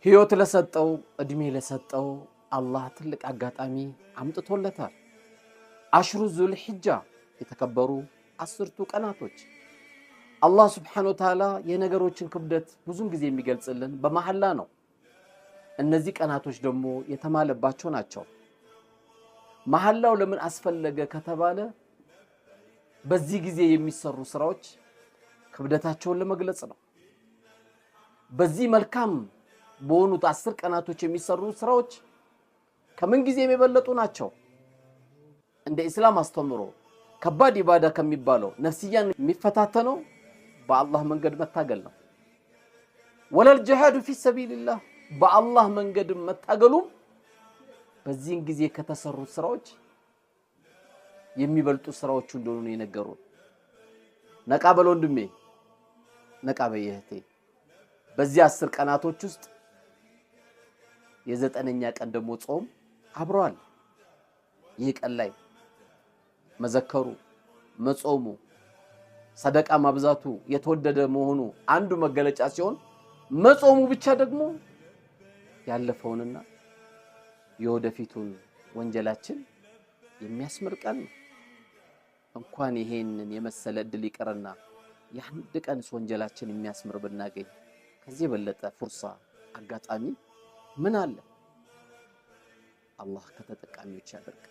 ህይወት ለሰጠው እድሜ ለሰጠው አላህ ትልቅ አጋጣሚ አምጥቶለታል። አሽሩ ዙል ሒጃ የተከበሩ 10ቱ ቀናቶች አላህ Subhanahu Wa Ta'ala የነገሮችን ክብደት ብዙን ጊዜ የሚገልጽልን በመሐላ ነው። እነዚህ ቀናቶች ደግሞ የተማለባቸው ናቸው። መሐላው ለምን አስፈለገ ከተባለ በዚህ ጊዜ የሚሰሩ ስራዎች ክብደታቸውን ለመግለጽ ነው። በዚህ መልካም በሆኑት 10 ቀናቶች የሚሰሩ ስራዎች ከምን ጊዜ የበለጡ ናቸው። እንደ እስላም አስተምሮ ከባድ ኢባዳ ከሚባለው ነፍስያን የሚፈታተነው በአላህ መንገድ መታገል ነው። ወለል ጂሃዱ ፊ ሰቢልላህ በአላህ መንገድ መታገሉ በዚህን ጊዜ ከተሰሩ ስራዎች የሚበልጡ ስራዎች እንደሆኑ ነው የነገሩን። ነቃ በል ወንድሜ፣ ነቃ በይ እህቴ። በዚህ 10 ቀናቶች ውስጥ የ9ኛ ቀን ደግሞ ጾም አብሯል። ይህ ቀን ላይ መዘከሩ፣ መጾሙ፣ ሰደቃ ማብዛቱ የተወደደ መሆኑ አንዱ መገለጫ ሲሆን መጾሙ ብቻ ደግሞ ያለፈውንና የወደፊቱን ወንጀላችን የሚያስምር ቀን ነው። እንኳን ይሄንን የመሰለ እድል ይቀርና የአንድ ቀን ወንጀላችን የሚያስምር ብናገኝ ከዚህ የበለጠ ፍርሳ አጋጣሚ ምን አለ? አላህ ከተጠቃሚዎች ያደርግ።